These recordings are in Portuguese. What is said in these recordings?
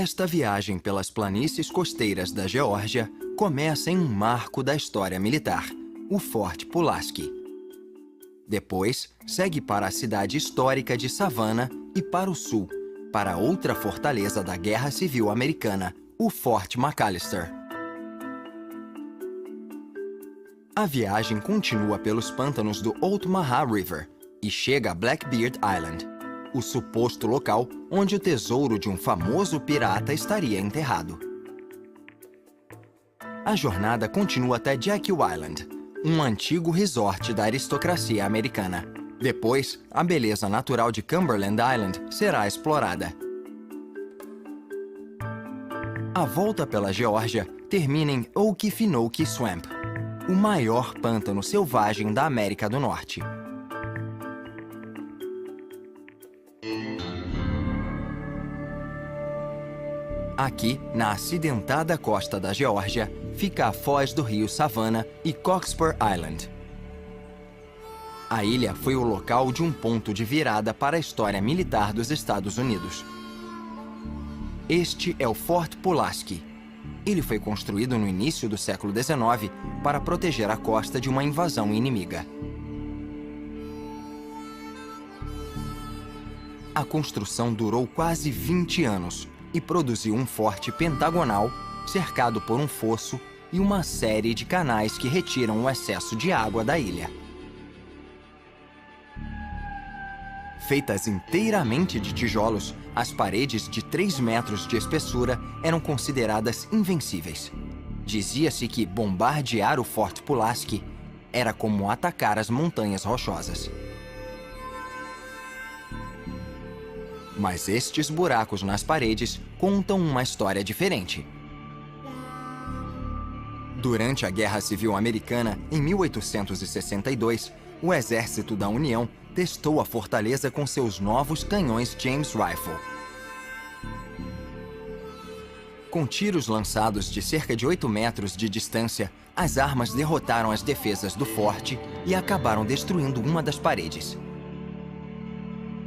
Esta viagem pelas planícies costeiras da Geórgia começa em um marco da história militar, o Forte Pulaski. Depois, segue para a cidade histórica de Savannah e para o sul, para outra fortaleza da Guerra Civil Americana, o Forte McAllister. A viagem continua pelos pântanos do Altamaha River e chega a Blackbeard Island, o suposto local onde o tesouro de um famoso pirata estaria enterrado. A jornada continua até Jekyll Island, um antigo resort da aristocracia americana. Depois, a beleza natural de Cumberland Island será explorada. A volta pela Geórgia termina em Okefenokee Swamp, o maior pântano selvagem da América do Norte. Aqui, na acidentada costa da Geórgia, fica a foz do rio Savannah e Cockspur Island. A ilha foi o local de um ponto de virada para a história militar dos Estados Unidos. Este é o Forte Pulaski. Ele foi construído no início do século XIX para proteger a costa de uma invasão inimiga. A construção durou quase 20 anos e produziu um forte pentagonal, cercado por um fosso e uma série de canais que retiram o excesso de água da ilha. Feitas inteiramente de tijolos, as paredes de 3 metros de espessura eram consideradas invencíveis. Dizia-se que bombardear o Forte Pulaski era como atacar as montanhas rochosas. Mas estes buracos nas paredes contam uma história diferente. Durante a Guerra Civil Americana, em 1862, o Exército da União testou a fortaleza com seus novos canhões James Rifle. Com tiros lançados de cerca de 8 metros de distância, as armas derrotaram as defesas do forte e acabaram destruindo uma das paredes.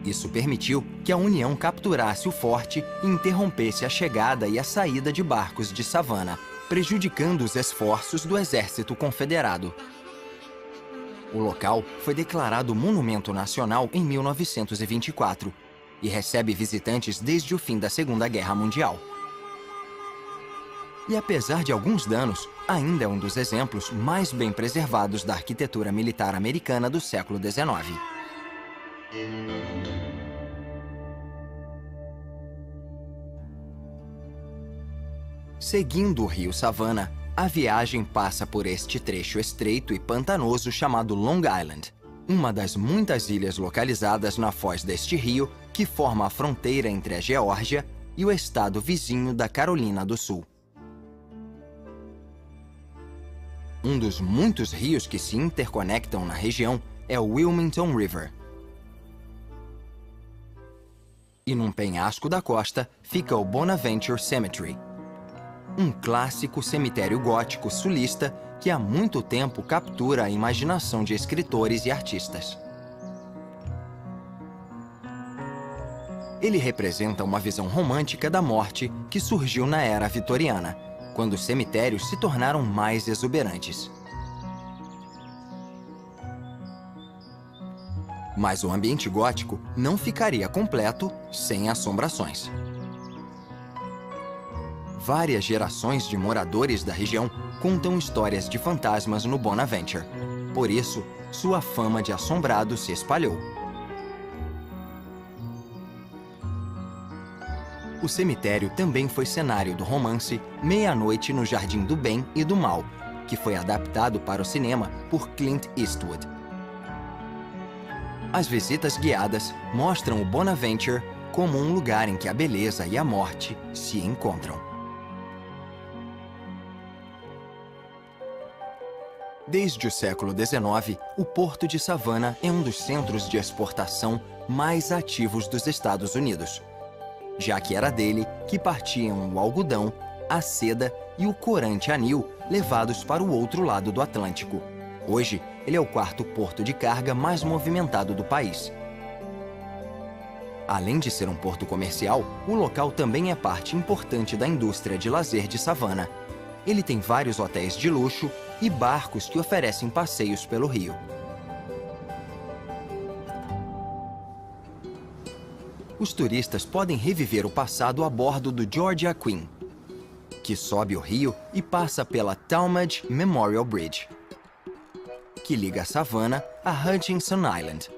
Isso permitiu que a União capturasse o forte e interrompesse a chegada e a saída de barcos de Savannah, prejudicando os esforços do Exército Confederado. O local foi declarado Monumento Nacional em 1924 e recebe visitantes desde o fim da Segunda Guerra Mundial. E apesar de alguns danos, ainda é um dos exemplos mais bem preservados da arquitetura militar americana do século XIX. Seguindo o rio Savannah, a viagem passa por este trecho estreito e pantanoso chamado Long Island, uma das muitas ilhas localizadas na foz deste rio que forma a fronteira entre a Geórgia e o estado vizinho da Carolina do Sul. Um dos muitos rios que se interconectam na região é o Wilmington River. E num penhasco da costa fica o Bonaventure Cemetery, um clássico cemitério gótico sulista que há muito tempo captura a imaginação de escritores e artistas. Ele representa uma visão romântica da morte que surgiu na era vitoriana, quando os cemitérios se tornaram mais exuberantes. Mas o ambiente gótico não ficaria completo sem assombrações. Várias gerações de moradores da região contam histórias de fantasmas no Bonaventure. Por isso, sua fama de assombrado se espalhou. O cemitério também foi cenário do romance Meia-Noite no Jardim do Bem e do Mal, que foi adaptado para o cinema por Clint Eastwood. As visitas guiadas mostram o Bonaventure como um lugar em que a beleza e a morte se encontram. Desde o século XIX, o Porto de Savannah é um dos centros de exportação mais ativos dos Estados Unidos, já que era dele que partiam o algodão, a seda e o corante anil levados para o outro lado do Atlântico. Hoje, ele é o 4º porto de carga mais movimentado do país. Além de ser um porto comercial, o local também é parte importante da indústria de lazer de Savannah. Ele tem vários hotéis de luxo e barcos que oferecem passeios pelo rio. Os turistas podem reviver o passado a bordo do Georgia Queen, que sobe o rio e passa pela Talmadge Memorial Bridge, que liga Savannah a Hutchinson Island.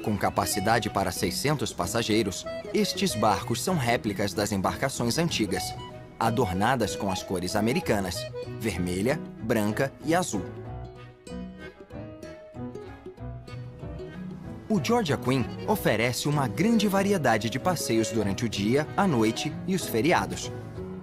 Com capacidade para 600 passageiros, estes barcos são réplicas das embarcações antigas, adornadas com as cores americanas, vermelha, branca e azul. O Georgia Queen oferece uma grande variedade de passeios durante o dia, a noite e os feriados.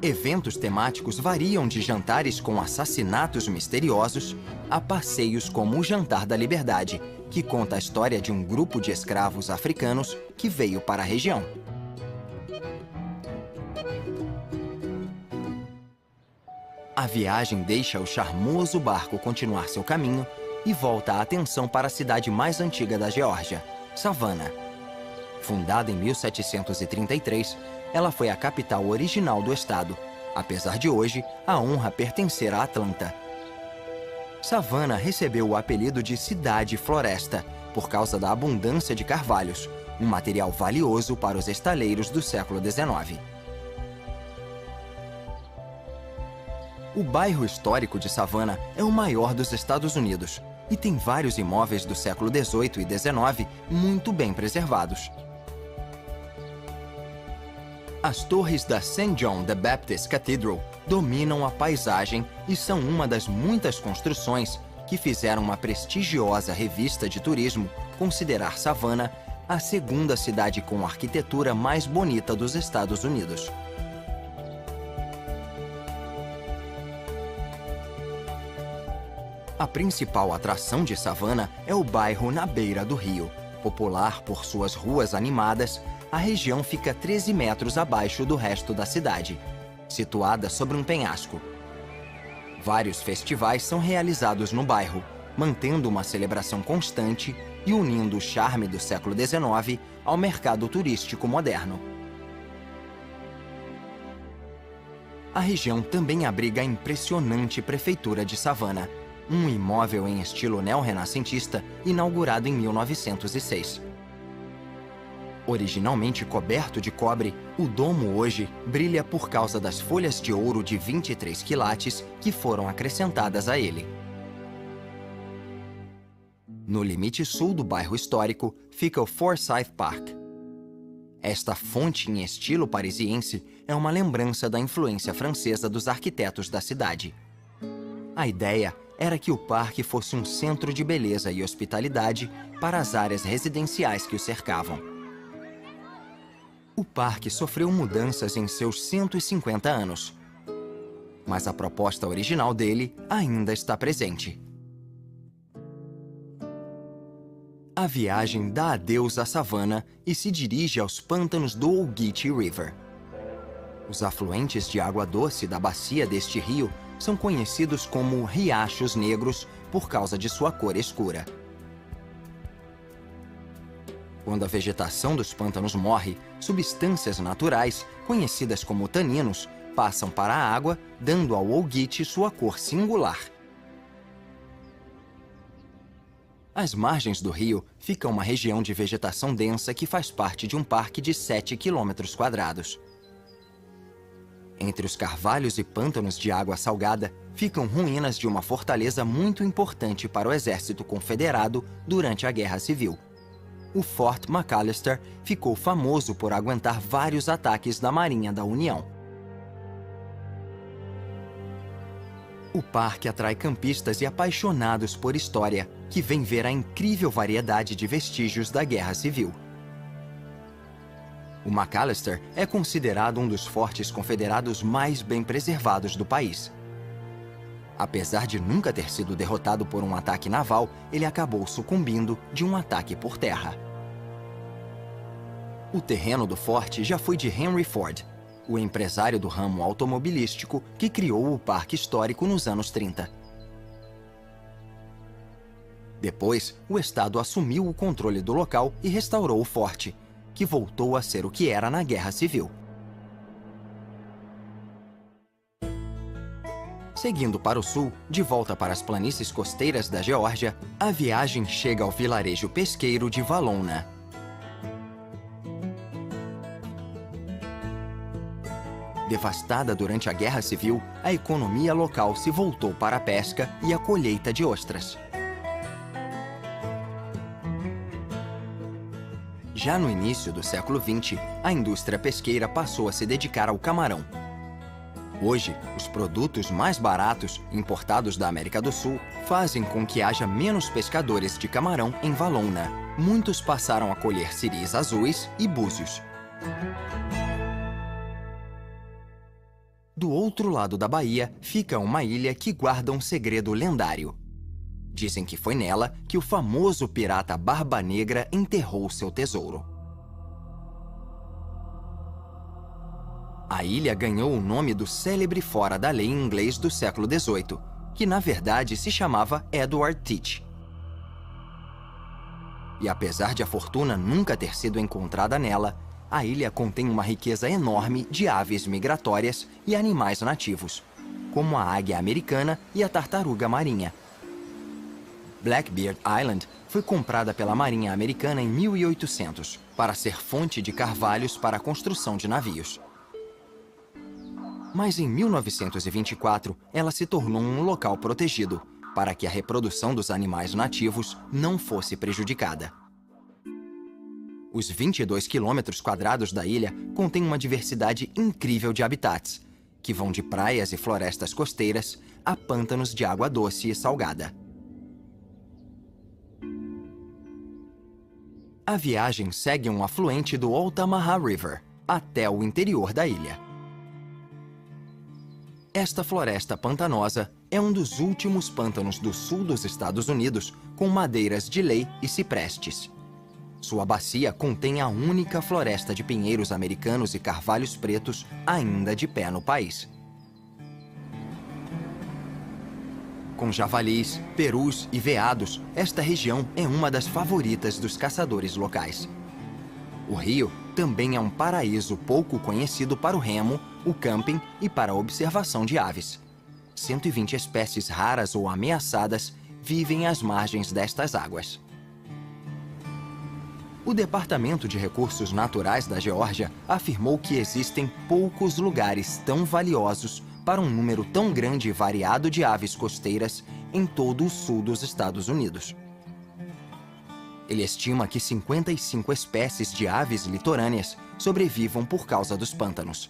Eventos temáticos variam de jantares com assassinatos misteriosos a passeios como o Jantar da Liberdade, que conta a história de um grupo de escravos africanos que veio para a região. A viagem deixa o charmoso barco continuar seu caminho e volta a atenção para a cidade mais antiga da Geórgia, Savannah. Fundada em 1733, ela foi a capital original do estado, apesar de hoje a honra pertencer a Atlanta. Savannah recebeu o apelido de Cidade Floresta por causa da abundância de carvalhos, um material valioso para os estaleiros do século XIX. O bairro histórico de Savannah é o maior dos Estados Unidos e tem vários imóveis do século XVIII e XIX muito bem preservados. As torres da St. John the Baptist Cathedral dominam a paisagem e são uma das muitas construções que fizeram uma prestigiosa revista de turismo considerar Savannah a segunda cidade com arquitetura mais bonita dos Estados Unidos. A principal atração de Savannah é o bairro na beira do rio. Popular por suas ruas animadas, a região fica 13 metros abaixo do resto da cidade, situada sobre um penhasco. Vários festivais são realizados no bairro, mantendo uma celebração constante e unindo o charme do século XIX ao mercado turístico moderno. A região também abriga a impressionante Prefeitura de Savannah, um imóvel em estilo neorrenascentista inaugurado em 1906. Originalmente coberto de cobre, o domo hoje brilha por causa das folhas de ouro de 23 quilates que foram acrescentadas a ele. No limite sul do bairro histórico fica o Forsyth Park. Esta fonte em estilo parisiense é uma lembrança da influência francesa dos arquitetos da cidade. A ideia era que o parque fosse um centro de beleza e hospitalidade para as áreas residenciais que o cercavam. O parque sofreu mudanças em seus 150 anos, mas a proposta original dele ainda está presente. A viagem dá adeus à Savannah e se dirige aos pântanos do Ogeechee River. Os afluentes de água doce da bacia deste rio são conhecidos como riachos negros por causa de sua cor escura. Quando a vegetação dos pântanos morre, substâncias naturais, conhecidas como taninos, passam para a água, dando ao Ogeechee sua cor singular. Às margens do rio fica uma região de vegetação densa que faz parte de um parque de 7 km². Entre os carvalhos e pântanos de água salgada, ficam ruínas de uma fortaleza muito importante para o exército confederado durante a Guerra Civil. O Fort McAllister ficou famoso por aguentar vários ataques da Marinha da União. O parque atrai campistas e apaixonados por história, que vêm ver a incrível variedade de vestígios da Guerra Civil. O McAllister é considerado um dos fortes confederados mais bem preservados do país. Apesar de nunca ter sido derrotado por um ataque naval, ele acabou sucumbindo de um ataque por terra. O terreno do forte já foi de Henry Ford, o empresário do ramo automobilístico que criou o Parque Histórico nos anos 30. Depois, o Estado assumiu o controle do local e restaurou o forte, que voltou a ser o que era na Guerra Civil. Seguindo para o sul, de volta para as planícies costeiras da Geórgia, a viagem chega ao vilarejo pesqueiro de Valona. Devastada durante a Guerra Civil, a economia local se voltou para a pesca e a colheita de ostras. Já no início do século XX, a indústria pesqueira passou a se dedicar ao camarão. Hoje, os produtos mais baratos, importados da América do Sul, fazem com que haja menos pescadores de camarão em Valona. Muitos passaram a colher siris azuis e búzios. Do outro lado da baía fica uma ilha que guarda um segredo lendário. Dizem que foi nela que o famoso pirata Barba Negra enterrou seu tesouro. A ilha ganhou o nome do célebre fora da lei inglês do século XVIII, que na verdade se chamava Edward Teach. E apesar de a fortuna nunca ter sido encontrada nela, a ilha contém uma riqueza enorme de aves migratórias e animais nativos, como a águia americana e a tartaruga marinha. Blackbeard Island foi comprada pela Marinha Americana em 1800 para ser fonte de carvalhos para a construção de navios. Mas em 1924, ela se tornou um local protegido para que a reprodução dos animais nativos não fosse prejudicada. Os 22 quilômetros quadrados da ilha contêm uma diversidade incrível de habitats, que vão de praias e florestas costeiras a pântanos de água doce e salgada. A viagem segue um afluente do Altamaha River até o interior da ilha. Esta floresta pantanosa é um dos últimos pântanos do sul dos Estados Unidos com madeiras de lei e ciprestes. Sua bacia contém a única floresta de pinheiros americanos e carvalhos pretos ainda de pé no país. Com javalis, perus e veados, esta região é uma das favoritas dos caçadores locais. O rio também é um paraíso pouco conhecido para o remo, o camping e para a observação de aves. 120 espécies raras ou ameaçadas vivem às margens destas águas. O Departamento de Recursos Naturais da Geórgia afirmou que existem poucos lugares tão valiosos para um número tão grande e variado de aves costeiras em todo o sul dos Estados Unidos. Ele estima que 55 espécies de aves litorâneas sobrevivam por causa dos pântanos.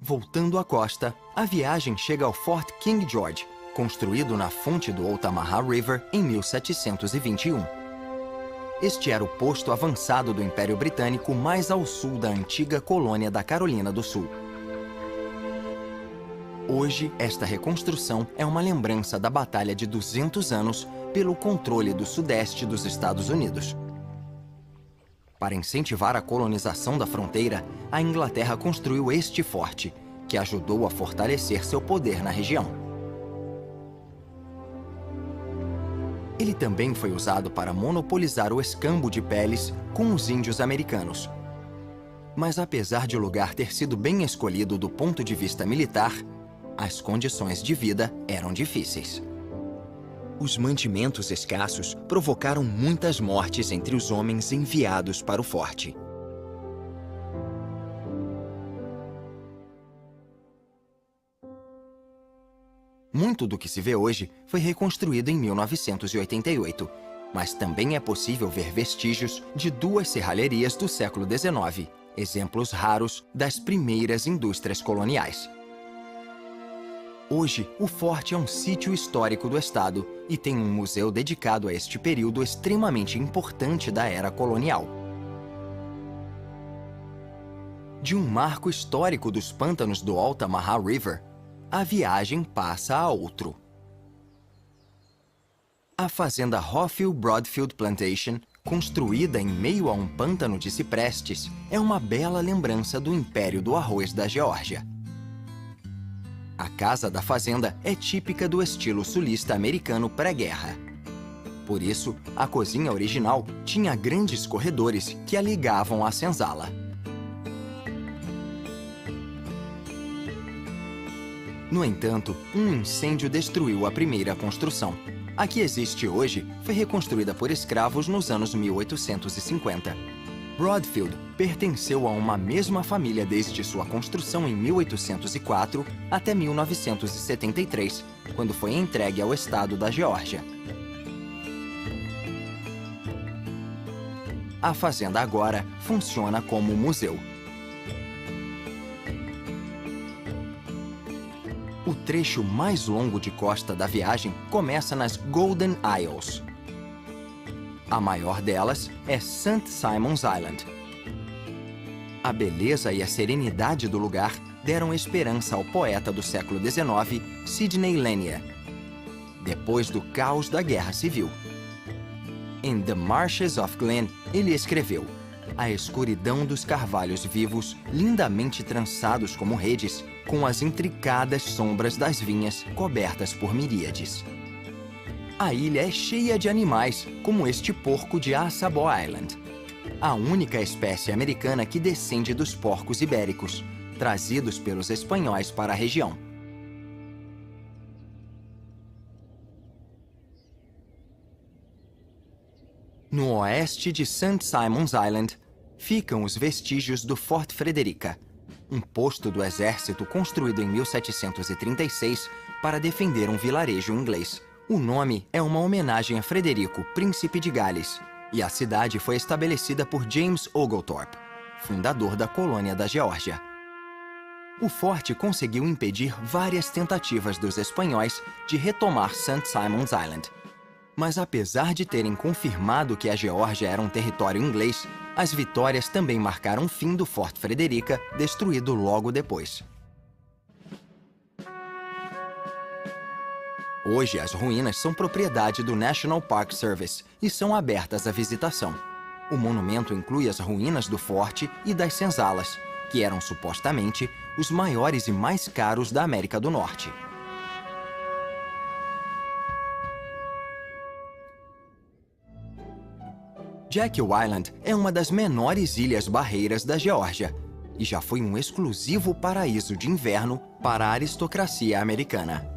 Voltando à costa, a viagem chega ao Fort King George, construído na fonte do Altamaha River em 1721. Este era o posto avançado do Império Britânico mais ao sul da antiga colônia da Carolina do Sul. Hoje, esta reconstrução é uma lembrança da Batalha de 200 anos pelo controle do sudeste dos Estados Unidos. Para incentivar a colonização da fronteira, a Inglaterra construiu este forte, que ajudou a fortalecer seu poder na região. Ele também foi usado para monopolizar o escambo de peles com os índios americanos. Mas apesar de o lugar ter sido bem escolhido do ponto de vista militar, as condições de vida eram difíceis. Os mantimentos escassos provocaram muitas mortes entre os homens enviados para o forte. Muito do que se vê hoje foi reconstruído em 1988, mas também é possível ver vestígios de duas serralherias do século XIX, exemplos raros das primeiras indústrias coloniais. Hoje, o forte é um sítio histórico do estado e tem um museu dedicado a este período extremamente importante da era colonial. De um marco histórico dos pântanos do Altamaha River, a viagem passa a outro. A fazenda Hawfield Broadfield Plantation, construída em meio a um pântano de ciprestes, é uma bela lembrança do Império do Arroz da Geórgia. A casa da fazenda é típica do estilo sulista americano pré-guerra. Por isso, a cozinha original tinha grandes corredores que a ligavam à senzala. No entanto, um incêndio destruiu a primeira construção. A que existe hoje foi reconstruída por escravos nos anos 1850. Broadfield pertenceu a uma mesma família desde sua construção em 1804 até 1973, quando foi entregue ao estado da Geórgia. A fazenda agora funciona como museu. O trecho mais longo de costa da viagem começa nas Golden Isles. A maior delas é St. Simons Island. A beleza e a serenidade do lugar deram esperança ao poeta do século XIX, Sidney Lanier, depois do caos da Guerra Civil. Em The Marshes of Glen, ele escreveu: a escuridão dos carvalhos vivos, lindamente trançados como redes, com as intricadas sombras das vinhas cobertas por miríades. A ilha é cheia de animais, como este porco de Assabó Island, a única espécie americana que descende dos porcos ibéricos, trazidos pelos espanhóis para a região. No oeste de St. Simons Island, ficam os vestígios do Fort Frederica, um posto do exército construído em 1736 para defender um vilarejo inglês. O nome é uma homenagem a Frederico, príncipe de Gales, e a cidade foi estabelecida por James Oglethorpe, fundador da colônia da Geórgia. O forte conseguiu impedir várias tentativas dos espanhóis de retomar St. Simons Island. Mas apesar de terem confirmado que a Geórgia era um território inglês, as vitórias também marcaram o fim do Fort Frederica, destruído logo depois. Hoje, as ruínas são propriedade do National Park Service e são abertas à visitação. O monumento inclui as ruínas do forte e das senzalas, que eram supostamente os maiores e mais caros da América do Norte. Jekyll Island é uma das menores ilhas barreiras da Geórgia e já foi um exclusivo paraíso de inverno para a aristocracia americana.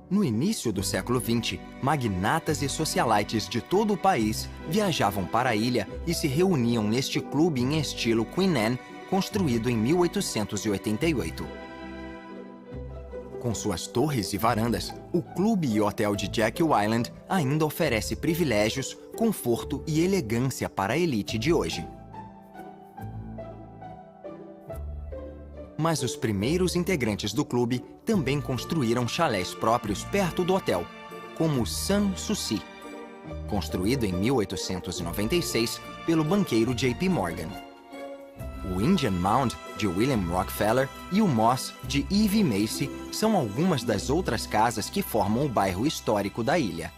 No início do século XX, magnatas e socialites de todo o país viajavam para a ilha e se reuniam neste clube em estilo Queen Anne, construído em 1888. Com suas torres e varandas, o clube e hotel de Jekyll Island ainda oferece privilégios, conforto e elegância para a elite de hoje. Mas os primeiros integrantes do clube também construíram chalés próprios perto do hotel, como o Sans Souci, construído em 1896 pelo banqueiro J.P. Morgan. O Indian Mound, de William Rockefeller, e o Moss, de E.V. Macy, são algumas das outras casas que formam o bairro histórico da ilha.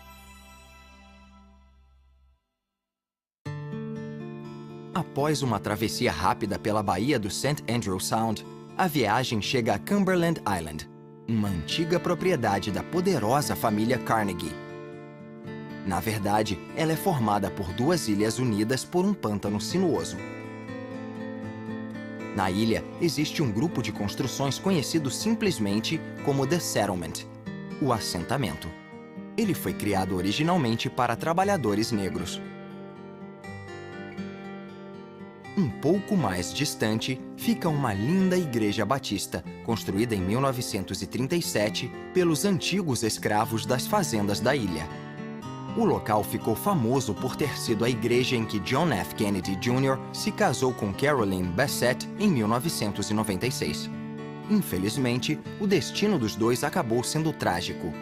Após uma travessia rápida pela baía do St. Andrew Sound, a viagem chega a Cumberland Island, uma antiga propriedade da poderosa família Carnegie. Na verdade, ela é formada por duas ilhas unidas por um pântano sinuoso. Na ilha, existe um grupo de construções conhecido simplesmente como The Settlement, o assentamento. Ele foi criado originalmente para trabalhadores negros. Um pouco mais distante, fica uma linda igreja batista, construída em 1937 pelos antigos escravos das fazendas da ilha. O local ficou famoso por ter sido a igreja em que John F. Kennedy Jr. se casou com Caroline Bassett em 1996. Infelizmente, o destino dos dois acabou sendo trágico.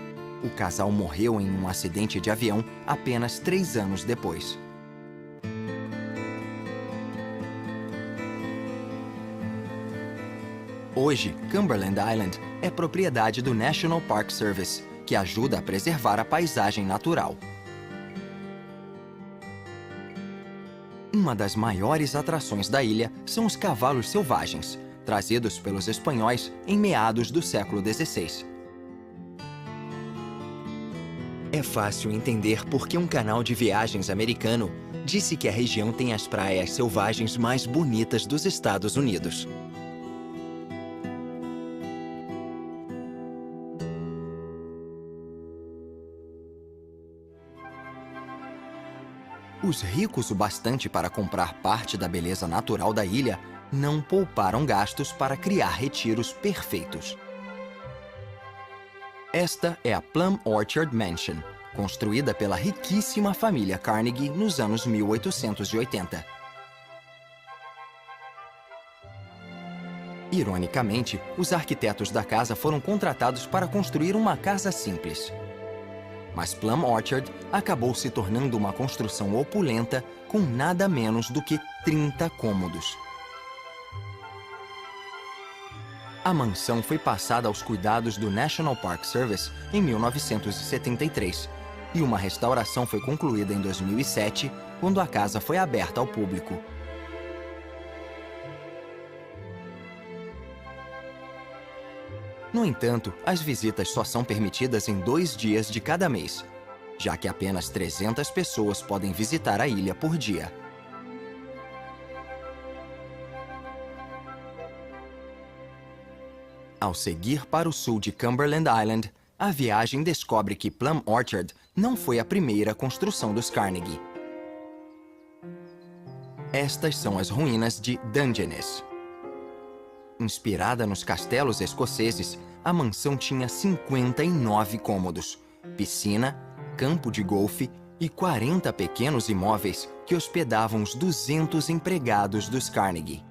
O casal morreu em um acidente de avião apenas 3 anos depois. Hoje, Cumberland Island é propriedade do National Park Service, que ajuda a preservar a paisagem natural. Uma das maiores atrações da ilha são os cavalos selvagens, trazidos pelos espanhóis em meados do século XVI. É fácil entender por que um canal de viagens americano disse que a região tem as praias selvagens mais bonitas dos Estados Unidos. Os ricos o bastante para comprar parte da beleza natural da ilha não pouparam gastos para criar retiros perfeitos. Esta é a Plum Orchard Mansion, construída pela riquíssima família Carnegie nos anos 1880. Ironicamente, os arquitetos da casa foram contratados para construir uma casa simples. Mas Plum Orchard acabou se tornando uma construção opulenta com nada menos do que 30 cômodos. A mansão foi passada aos cuidados do National Park Service em 1973 e uma restauração foi concluída em 2007, quando a casa foi aberta ao público. No entanto, as visitas só são permitidas em 2 dias de cada mês, já que apenas 300 pessoas podem visitar a ilha por dia. Ao seguir para o sul de Cumberland Island, a viagem descobre que Plum Orchard não foi a primeira construção dos Carnegie. Estas são as ruínas de Dungeness. Inspirada nos castelos escoceses, a mansão tinha 59 cômodos, piscina, campo de golfe e 40 pequenos imóveis que hospedavam os 200 empregados dos Carnegie.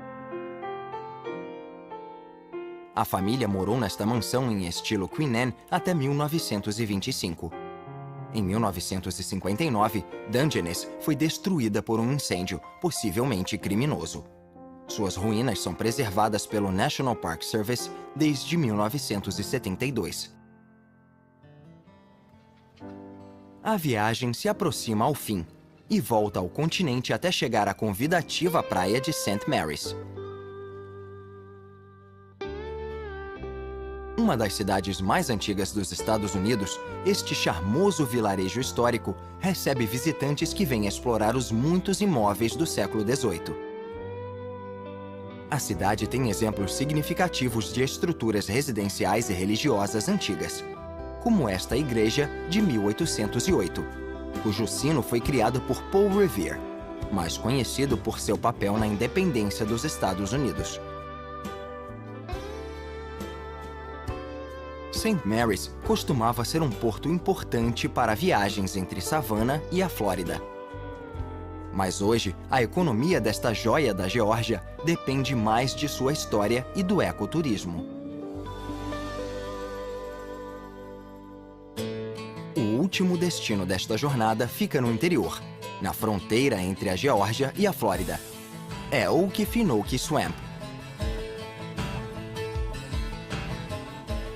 A família morou nesta mansão em estilo Queen Anne até 1925. Em 1959, Dungeness foi destruída por um incêndio, possivelmente criminoso. Suas ruínas são preservadas pelo National Park Service desde 1972. A viagem se aproxima ao fim e volta ao continente até chegar à convidativa praia de St. Mary's. Uma das cidades mais antigas dos Estados Unidos, este charmoso vilarejo histórico recebe visitantes que vêm explorar os muitos imóveis do século XVIII. A cidade tem exemplos significativos de estruturas residenciais e religiosas antigas, como esta igreja de 1808, cujo sino foi criado por Paul Revere, mais conhecido por seu papel na independência dos Estados Unidos. St. Mary's costumava ser um porto importante para viagens entre Savannah e a Flórida. Mas hoje, a economia desta joia da Geórgia depende mais de sua história e do ecoturismo. O último destino desta jornada fica no interior, na fronteira entre a Geórgia e a Flórida. É Okefenokee Swamp.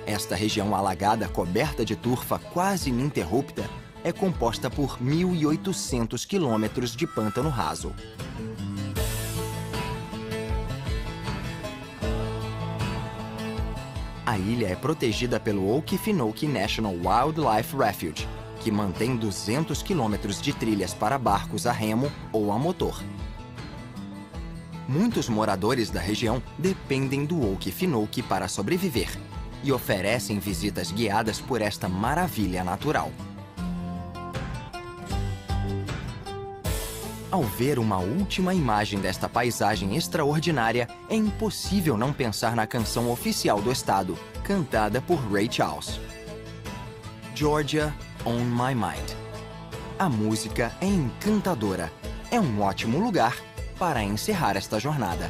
Esta região alagada, coberta de turfa quase ininterrupta, é composta por 1.800 quilômetros de pântano raso. A ilha é protegida pelo Okefenokee National Wildlife Refuge, que mantém 200 quilômetros de trilhas para barcos a remo ou a motor. Muitos moradores da região dependem do Okefenokee para sobreviver e oferecem visitas guiadas por esta maravilha natural. Ao ver uma última imagem desta paisagem extraordinária, é impossível não pensar na canção oficial do estado, cantada por Ray Charles. Georgia on My Mind. A música é encantadora. É um ótimo lugar para encerrar esta jornada.